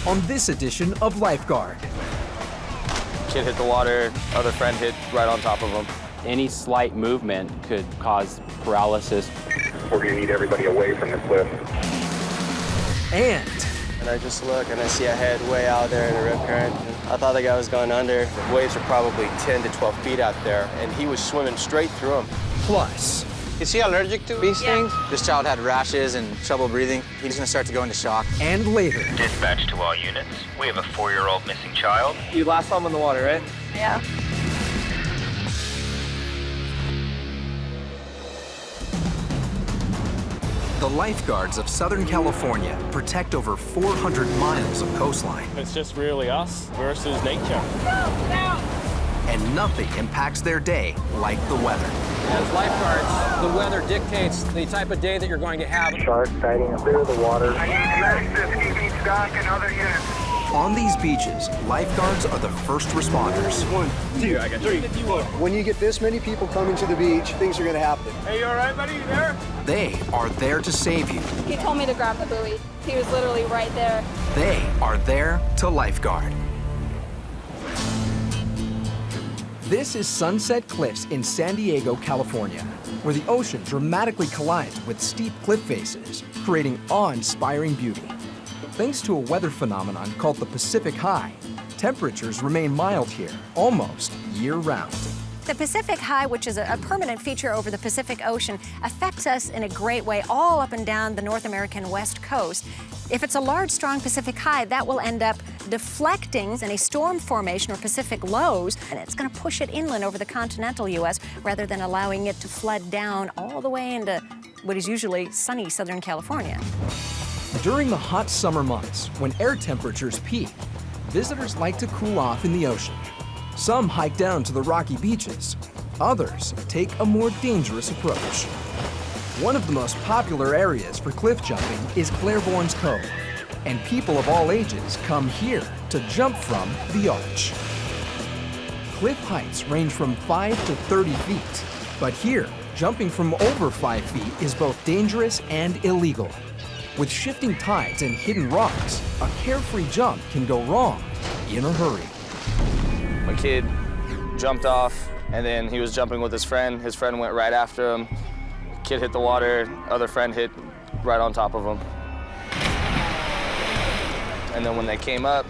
on this edition of Lifeguard. Kid hit the water, other friend hit right on top of him. Any slight movement could cause paralysis. We're going to need everybody away from the cliff. And I just look and I see a head way out there in the rip current. I thought the guy was going under. The waves are probably 10 to 12 feet out there, and he was swimming straight through them. plus, Is he allergic to these things? This child had rashes and trouble breathing. He's going to start to go into shock. and later, Dispatch to all units. We have a 4-year-old missing child. You last saw him in the water, right? Yeah. the lifeguards of Southern California protect over 400 miles of coastline, It's just really us versus nature. and nothing impacts their day like the weather. As lifeguards, the weather dictates the type of day that you're going to have. Shark sighting, clear the water. I need medics to keep stock and other units. On these beaches, lifeguards are the first responders. 1, 2, 3, 4. When you get this many people coming to the beach, things are going to happen. Hey, you all right, buddy? You there? They are there to save you. He told me to grab the buoy. He was literally right there. They are there to lifeguard. This is Sunset Cliffs in San Diego, California, where the ocean dramatically collides with steep cliff faces, creating awe-inspiring beauty. Thanks to a weather phenomenon called the Pacific High, temperatures remain mild here almost year-round. The Pacific High, which is a permanent feature over the Pacific Ocean, affects us in a great way all up and down the North American West Coast. If it's a large, strong Pacific High, that will end up deflecting in a storm formation or Pacific lows, and it's going to push it inland over the continental U.S. rather than allowing it to flood down all the way into what is usually sunny Southern California. During the hot summer months, when air temperatures peak, visitors like to cool off in the ocean. Some hike down to the rocky beaches. Others take a more dangerous approach. One of the most popular areas for cliff jumping is Claiborne's Cove, and people of all ages come here to jump from the arch. Cliff heights range from 5 to 30 feet, but here, jumping from over 5 feet is both dangerous and illegal. With shifting tides and hidden rocks, a carefree jump can go wrong in a hurry. My kid jumped off, and then he was jumping with his friend. His friend went right after him. Kid hit the water, other friend hit right on top of him. And then when they came up,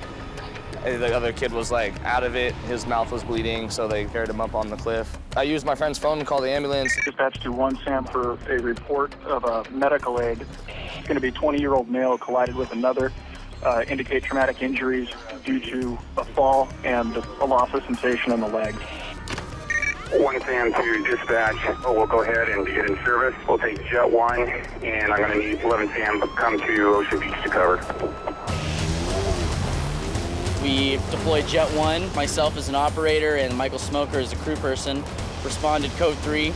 the other kid was like out of it. His mouth was bleeding, so they carried him up on the cliff. I used my friend's phone to call the ambulance. Dispatch to 1 Sam for a report of a medical aid. It's going to be a 20-year-old male collided with another. Indicate traumatic injuries due to a fall and a loss of sensation in the legs. 1 Sam to dispatch. We'll go ahead and get in service. We'll take Jet 1, and I'm going to need 11 Sam to come to Ocean Beach to cover. We deployed Jet 1, myself as an operator, and Michael Smoker as a crew person. Responded Code 3.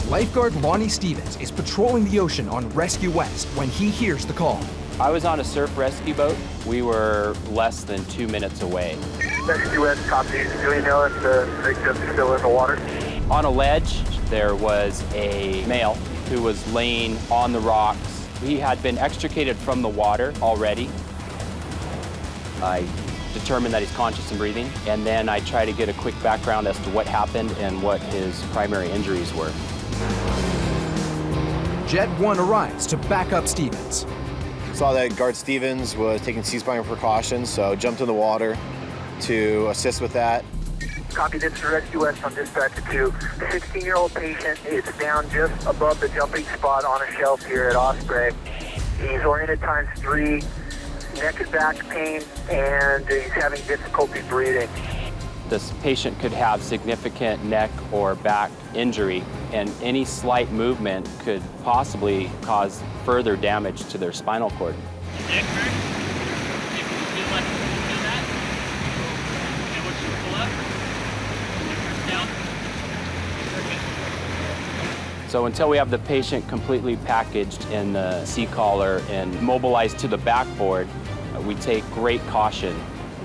Lifeguard Lonnie Stevens is patrolling the ocean on Rescue West when he hears the call. I was on a surf rescue boat. We were less than 2 minutes away. Rescue West, copy. Do we know if the victim is still in the water? On a ledge, there was a male who was laying on the rocks. He had been extricated from the water already. I determined that he's conscious and breathing, and then I try to get a quick background as to what happened and what his primary injuries were. Jet 1 arrives to back up Stevens. Saw that Guard Stevens was taking ceasefire precautions, so jumped in the water to assist with that. Copy, this is Rescue West on dispatch to 16-year-old patient is down just above the jumping spot on a shelf here at Osprey. He's oriented ×3, neck and back pain, and he's having difficulty breathing. This patient could have significant neck or back injury, and any slight movement could possibly cause further damage to their spinal cord. So until we have the patient completely packaged in the C-collar and mobilized to the backboard, we take great caution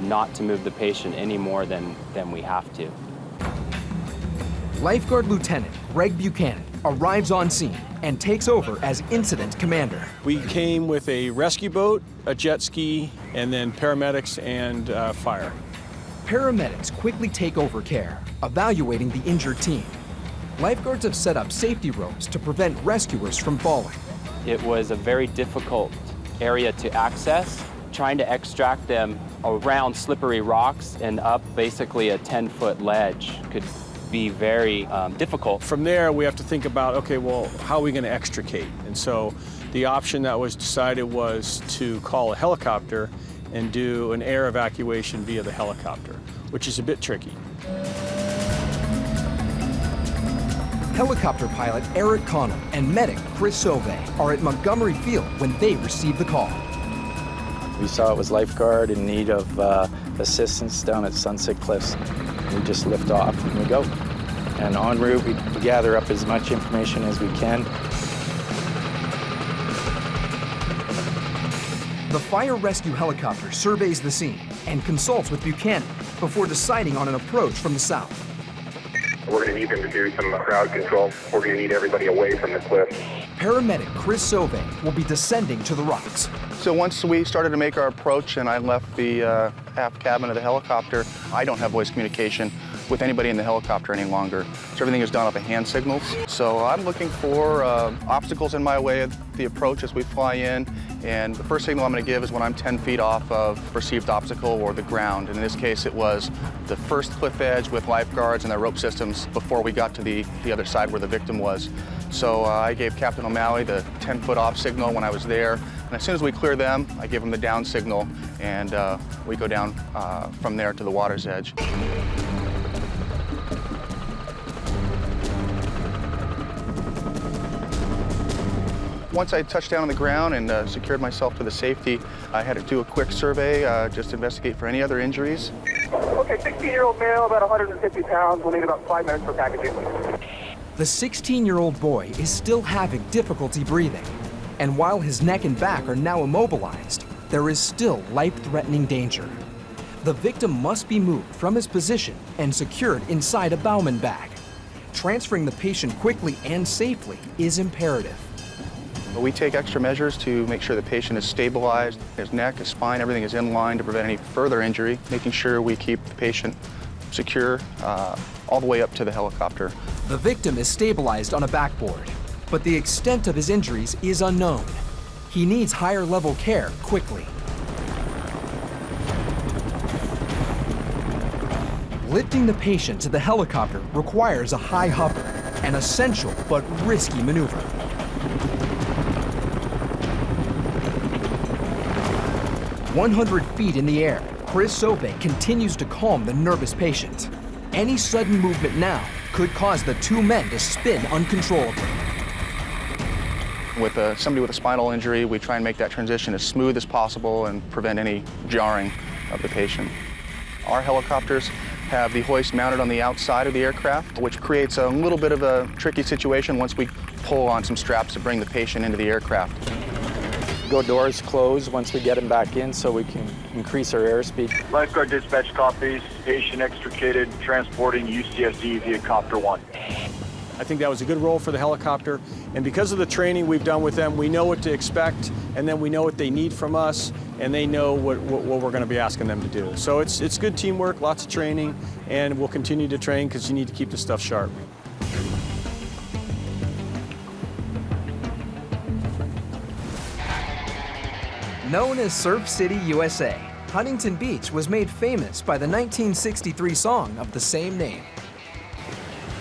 not to move the patient any more than we have to. Lifeguard Lieutenant Greg Buchanan arrives on scene and takes over as incident commander. We came with a rescue boat, a jet ski, and then paramedics and fire. Paramedics quickly take over care, evaluating the injured team. Lifeguards have set up safety ropes to prevent rescuers from falling. It was a very difficult area to access. Trying to extract them around slippery rocks and up basically a 10-foot ledge could be very difficult. From there, we have to think about, okay, well, how are we going to extricate? And so the option that was decided was to call a helicopter and do an air evacuation via the helicopter, which is a bit tricky. Helicopter pilot Eric Connell and medic Chris Sauve are at Montgomery Field when they receive the call. We saw it was Lifeguard in need of assistance down at Sunset Cliffs. We just lift off and we go. And en route, we gather up as much information as we can. The fire rescue helicopter surveys the scene and consults with Buchanan before deciding on an approach from the south. We're going to need them to do some crowd control. We're going to need everybody away from the cliff. Paramedic Chris Sauve will be descending to the rocks. So once we started to make our approach and I left the aft cabin of the helicopter, I don't have voice communication with anybody in the helicopter any longer. So everything is done off of hand signals. So I'm looking for obstacles in my way of the approach as we fly in. And the first signal I'm going to give is when I'm 10 feet off of perceived obstacle or the ground. And in this case, it was the first cliff edge with lifeguards and their rope systems before we got to the other side where the victim was. So I gave Captain O'Malley the 10-foot off signal when I was there. And as soon as we clear them, I give them the down signal, and we go down from there to the water's edge. Once I touched down on the ground and secured myself to the safety, I had to do a quick survey just to investigate for any other injuries. Okay, 16-year-old male, about 150 pounds. We'll need about 5 minutes for packaging. The 16-year-old boy is still having difficulty breathing. And while his neck and back are now immobilized, there is still life-threatening danger. The victim must be moved from his position and secured inside a Bauman bag. Transferring the patient quickly and safely is imperative. We take extra measures to make sure the patient is stabilized. His neck, his spine, everything is in line to prevent any further injury, making sure we keep the patient secure all the way up to the helicopter. The victim is stabilized on a backboard, but the extent of his injuries is unknown. He needs higher level care quickly. Lifting the patient to the helicopter requires a high hover, an essential but risky maneuver. "100 feet in the air, Chris Sauve continues to calm the nervous patient. Any sudden movement now could cause the two men to spin uncontrollably. With somebody with a spinal injury, we try and make that transition as smooth as possible and prevent any jarring of the patient. Our helicopters have the hoist mounted on the outside of the aircraft, which creates a little bit of a tricky situation once we pull on some straps to bring the patient into the aircraft. Go doors closed once we get him back in so we can increase our airspeed. Lifeguard dispatch copies, patient extricated, transporting UCSD via Copter 1. I think that was a good role for the helicopter, and because of the training we've done with them, we know what to expect, and then we know what they need from us, and they know what we're going to be asking them to do. So it's good teamwork, lots of training, and we'll continue to train because you need to keep the stuff sharp. Known as Surf City, USA, Huntington Beach was made famous by the 1963 song of the same name.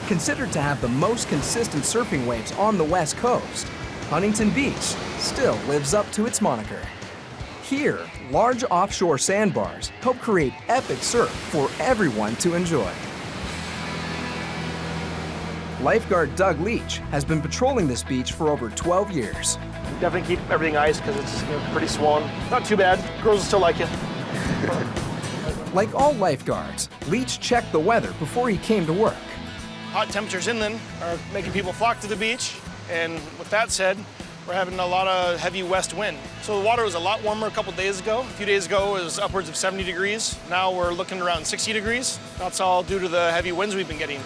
Considered to have the most consistent surfing waves on the West Coast, Huntington Beach still lives up to its moniker. Here, large offshore sandbars help create epic surf for everyone to enjoy. Lifeguard Doug Leach has been patrolling this beach for over 12 years. Definitely keep everything ice because it's pretty swollen. Not too bad. Girls will still like it. Like all lifeguards, Leach checked the weather before he came to work. Hot temperatures inland are making people flock to the beach. And with that said, we're having a lot of heavy west wind. So the water was a lot warmer a couple days ago. A few days ago it was upwards of 70 degrees. Now we're looking around 60 degrees. That's all due to the heavy winds we've been getting.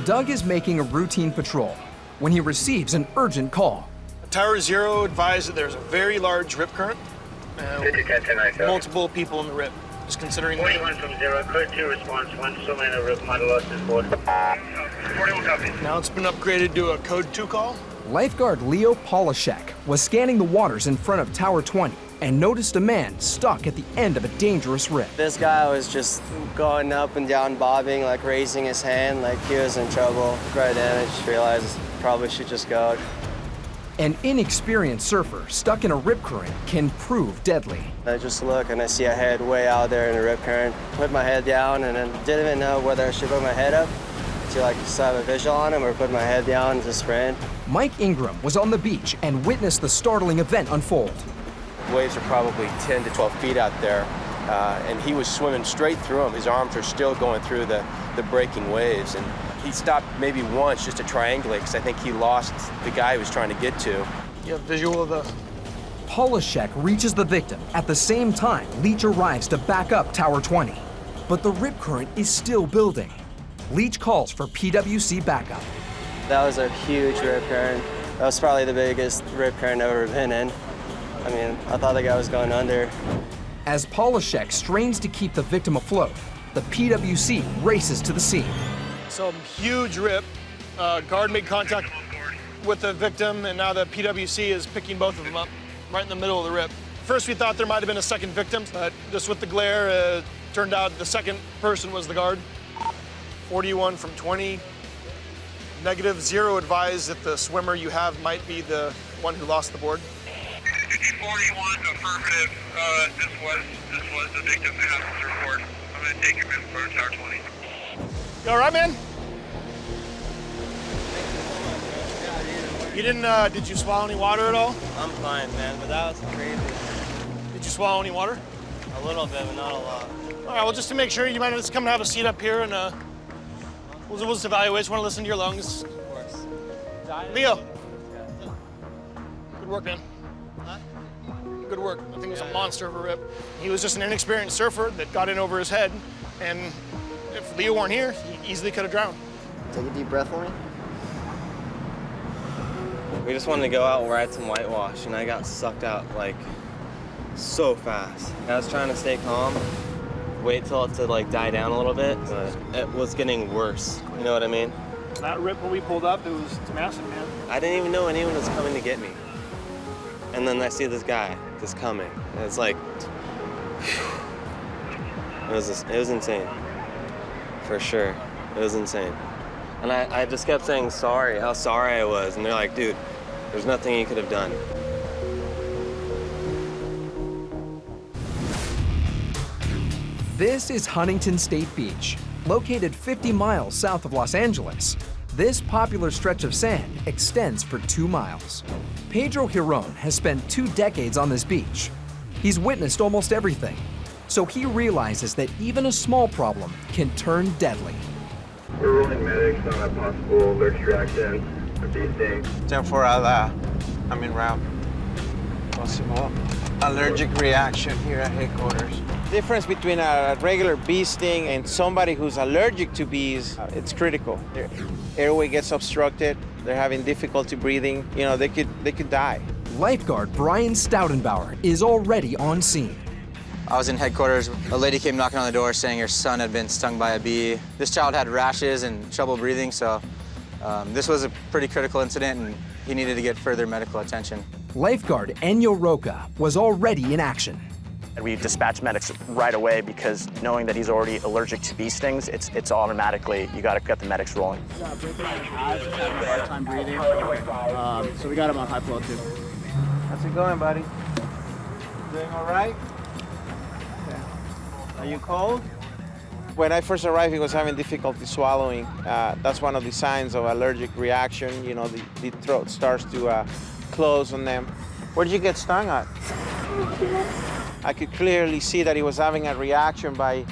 Doug is making a routine patrol when he receives an urgent call. Tower Zero advised that there's a very large rip current. Multiple people in the rip. Just considering 41 from 0, code 2 response, 1 swimming in the rip, model lost is board. 41 copies. Now it's been upgraded to a code 2 call. Lifeguard Leo Polishek was scanning the waters in front of Tower 20 and noticed a man stuck at the end of a dangerous rip. This guy was just going up and down, bobbing, like raising his hand, like he was in trouble. Right then I just realized probably should just go. An inexperienced surfer stuck in a rip current can prove deadly. I just look and I see a head way out there in the rip current. Put my head down and then didn't even know whether I should put my head up to like just have a visual on him or put my head down and just sprint. Mike Ingram was on the beach and witnessed the startling event unfold. Waves are probably 10 to 12 feet out there, and he was swimming straight through them. His arms are still going through the breaking waves, and he stopped maybe once just to triangulate because I think he lost the guy he was trying to get to. You have visual of the... Polishek reaches the victim. At the same time, Leach arrives to back up Tower 20. But the rip current is still building. Leach calls for PWC backup. That was a huge rip current. That was probably the biggest rip current I've ever been in. I mean, I thought the guy was going under. As Polishek strains to keep the victim afloat, the PWC races to the scene. Some huge rip. Guard made contact with the victim, and now the PWC is picking both of them up right in the middle of the rip. First, we thought there might have been a second victim, but just with the glare, turned out the second person was the guard. 41 from 20. Negative 0 advised that the swimmer you have might be the one who lost the board. 41 affirmative. This was the victim who has to report. I'm going to take him in for Tower 20. You all right, man? You didn't, did you swallow any water at all? I'm fine, man, but that was crazy. Did you swallow any water? A little bit, but not a lot. All right, well, just to make sure, you might just come and have a seat up here and we'll just evaluate. Just want to listen to your lungs. Of course. Leo. Good work, man. Good work. I think it was a monster of a rip. He was just an inexperienced surfer that got in over his head, and if Leo weren't here, he easily could have drowned. Take a deep breath for me. We just wanted to go out and ride some whitewash, and I got sucked out like so fast. I was trying to stay calm, wait till it to like die down a little bit, but it was getting worse. You know what I mean? That rip when we pulled up, it's massive, man. I didn't even know anyone was coming to get me. And then I see this guy just coming. And it's like, it was insane. For sure, it was insane. And I just kept saying sorry, how sorry I was. And they're like, dude, there's nothing you could have done. This is Huntington State Beach, located 50 miles south of Los Angeles. This popular stretch of sand extends for 2 miles. Pedro Giron has spent 2 decades on this beach. He's witnessed almost everything, so he realizes that even a small problem can turn deadly. We're rolling medics on a possible allergic reaction of these things. Temporada, I'm en route. Possible allergic reaction here at headquarters. The difference between a regular bee sting and somebody who's allergic to bees, it's critical. Their airway gets obstructed, they're having difficulty breathing, you know, they could die. Lifeguard Brian Stoutenbauer is already on scene. I was in headquarters. A lady came knocking on the door saying her son had been stung by a bee. This child had rashes and trouble breathing, so this was a pretty critical incident and he needed to get further medical attention. Lifeguard Enyo Roca was already in action. And we dispatch medics right away because knowing that he's already allergic to bee stings, it's automatically, you got to get the medics rolling. Hard time breathing, so we got him on high flow too. How's it going, buddy? Doing all right? Okay. Are you cold? When I first arrived, he was having difficulty swallowing. That's one of the signs of allergic reaction. You know, the throat starts to close on them. Where did you get stung at? I could clearly see that he was having a reaction by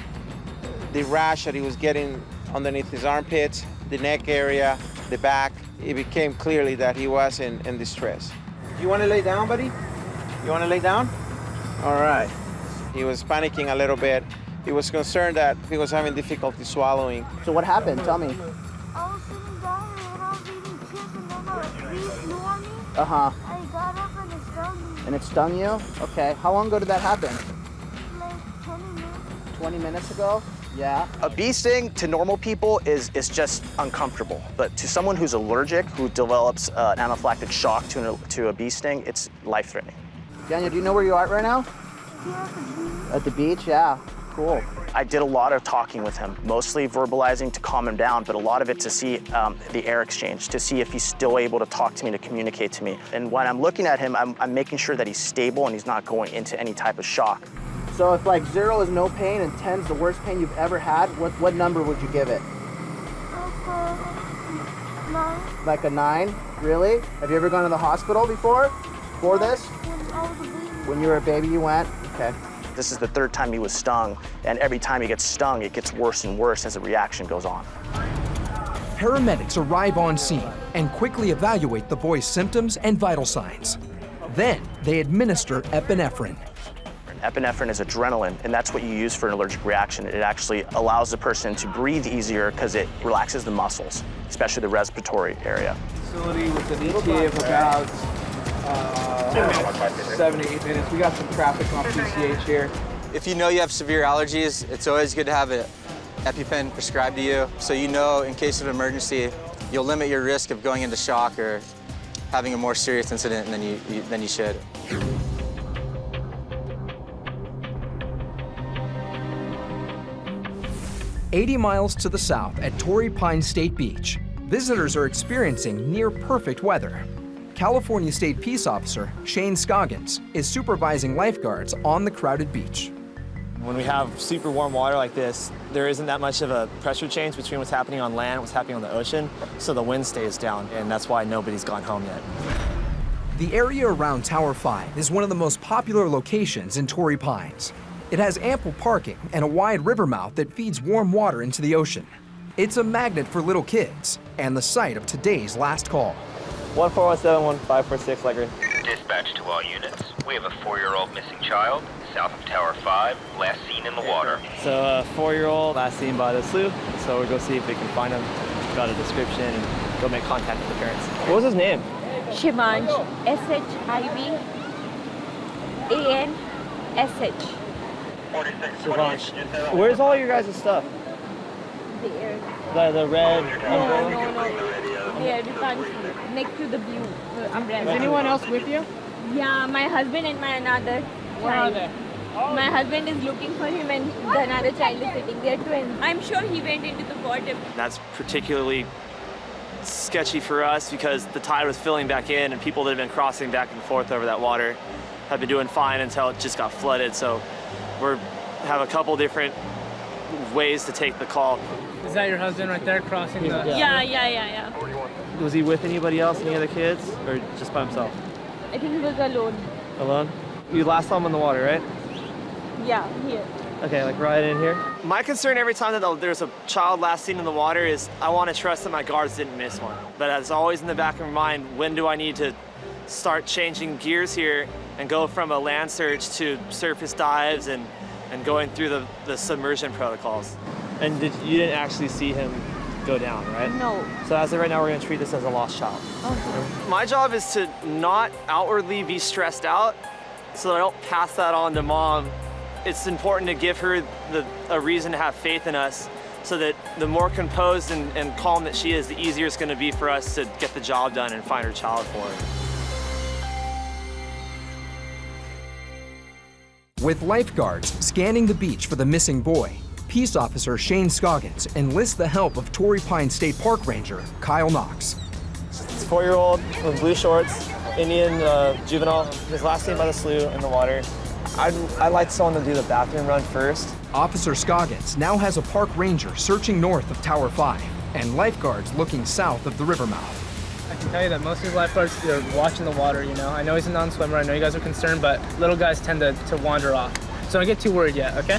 the rash that he was getting underneath his armpits, the neck area, the back. It became clearly that he was in distress. You want to lay down, buddy? You want to lay down? All right. He was panicking a little bit. He was concerned that he was having difficulty swallowing. So what happened? Tell me. I was sitting down and I was eating chips and then Uh-huh. I got up and it stung me. And it stung you? Okay. How long ago did that happen? Like 20 minutes. 20 minutes ago? Yeah. A bee sting to normal people is just uncomfortable, but to someone who's allergic, who develops an anaphylactic shock to a bee sting, it's life-threatening. Daniel, do you know where you are right now? Yeah, At the beach? Yeah. Cool. I did a lot of talking with him, mostly verbalizing to calm him down, but a lot of it to see the air exchange, to see if he's still able to talk to me, to communicate to me. And when I'm looking at him, I'm making sure that he's stable and he's not going into any type of shock. So if like 0 is no pain and 10 is the worst pain you've ever had, what number would you give it? Nine. Like a 9? Really? Have you ever gone to the hospital before? For this? When I was a baby. When you were a baby, you went? Okay. This is the 3rd time he was stung, and every time he gets stung, it gets worse and worse as the reaction goes on. Paramedics arrive on scene and quickly evaluate the boy's symptoms and vital signs. Then they administer epinephrine. Epinephrine is adrenaline, and that's what you use for an allergic reaction. It actually allows the person to breathe easier because it relaxes the muscles, especially the respiratory area. Facility with an ETA of about 7 to 8 minutes. We got some traffic on PCH here. If you know you have severe allergies, it's always good to have an EpiPen prescribed to you, so you know in case of emergency, you'll limit your risk of going into shock or having a more serious incident than you should. "80 miles to the south at Torrey Pines State Beach, visitors are experiencing near-perfect weather. California State Peace Officer Shane Scoggins is supervising lifeguards on the crowded beach. When we have super warm water like this, there isn't that much of a pressure change between what's happening on land and what's happening on the ocean, so the wind stays down, and that's why nobody's gone home yet. The area around Tower 5 is one of the most popular locations in Torrey Pines. It has ample parking and a wide river mouth that feeds warm water into the ocean. It's a magnet for little kids and the site of today's last call. 1417-1546, Legre. Dispatch to all units. We have a 4-year-old missing child south of Tower 5, last seen in the water. So a 4-year-old last seen by the slough, so we'll go see if we can find him, got a description, and go make contact with the parents. What was his name? Shivansh, Shivans-H. Shivansh. Where's all your guys' stuff? The red umbrella? No. There, you can't see. Next to the blue umbrella. Is anyone else with you? Yeah, my husband and my another Where are child. they? My husband is looking for him and the another child is sitting there twins. I'm sure he went into the water. That's particularly sketchy for us because the tide was filling back in and people that have been crossing back and forth over that water have been doing fine until it just got flooded. So we have a couple different ways to take the call. Is that your husband right there crossing the... Yeah. Was he with anybody else, any other kids, or just by himself? I think he was alone. Alone? You last saw him in the water, right? Yeah, here. Okay, like right in here. My concern every time that there's a child last seen in the water is I want to trust that my guards didn't miss one. But it's always in the back of my mind, when do I need to start changing gears here and go from a land search to surface dives and going through the submersion protocols? And you didn't actually see him go down, right? No. So as of right now, we're gonna treat this as a lost child. Okay. My job is to not outwardly be stressed out so that I don't pass that on to mom. It's important to give her a reason to have faith in us so that the more composed and calm that she is, the easier it's gonna be for us to get the job done and find her child for her. With lifeguards scanning the beach for the missing boy, Peace Officer Shane Scoggins enlists the help of Torrey Pines State Park Ranger Kyle Knox. It's a 4-year-old with blue shorts, Indian juvenile. He was last seen by the slough in the water. I'd like someone to do the bathroom run first. Officer Scoggins now has a park ranger searching north of Tower 5 and lifeguards looking south of the river mouth. I can tell you that most of these lifeguards are watching the water, you know. I know he's a non-swimmer, I know you guys are concerned, but little guys tend to wander off. So don't get too worried yet, okay?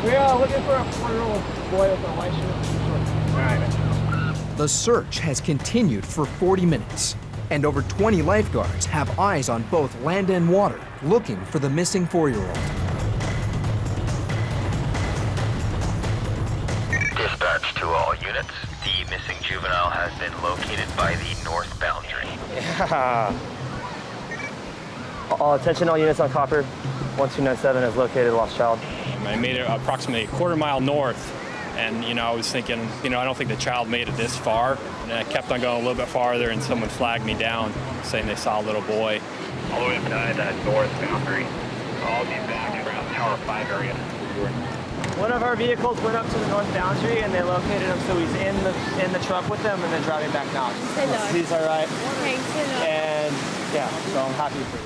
We are looking for a 4-year-old boy with a white shirt. All right. The search has continued for 40 minutes, and over 20 lifeguards have eyes on both land and water looking for the missing 4-year-old. Dispatch to all units. The missing juvenile has been located by the north boundary. Yeah. All attention, all units on Copper. 1297 has located lost child. I made it approximately a quarter-mile north, and I was thinking, I don't think the child made it this far. And I kept on going a little bit farther, and someone flagged me down, saying they saw a little boy. All the way up to that north boundary. I'll be back around Tower 5 area. One of our vehicles went up to the north boundary and they located him, so he's in the truck with them and then driving back now. He's all right. Thanks a lot. And yeah, so I'm happy for you.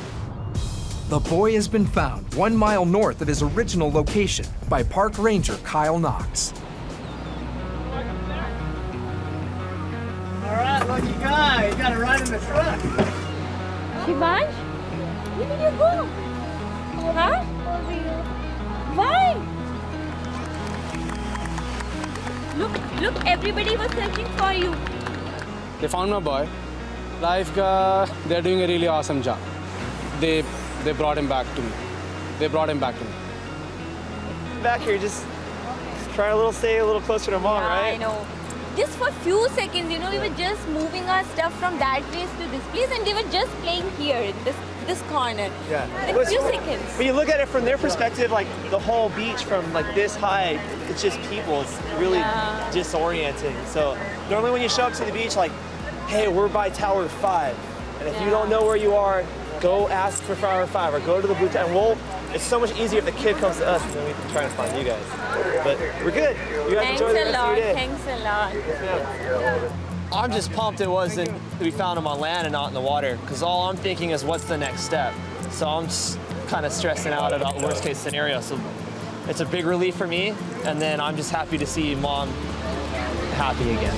The boy has been found 1 mile north of his original location by Park Ranger Kyle Knox. All right, lucky guy. You got to ride in the truck. Shivansh, where did you go? Huh? Why? Look, everybody was searching for you. They found my boy. They're doing a really awesome job. They brought him back to me. Back here, just trying to stay a little closer to mom, right? I know. Just for a few seconds, we were just moving our stuff from that place to this place, and they were just playing here, this corner. Yeah. Like a few seconds. When you look at it from their perspective, like the whole beach from like this high, it's just people. It's really disorienting. So normally when you show up to the beach, like, hey, we're by Tower 5, and if you don't know where you are, go ask for Tower 5 or go to the blue tower. It's so much easier if the kid comes to us and then we can try and find you guys. But we're good. You guys enjoy the rest of your day. Thanks a lot. I'm just pumped it wasn't we found him on land and not in the water, because all I'm thinking is what's the next step. So I'm just kind of stressing out about worst case scenario. So it's a big relief for me, and then I'm just happy to see mom happy again.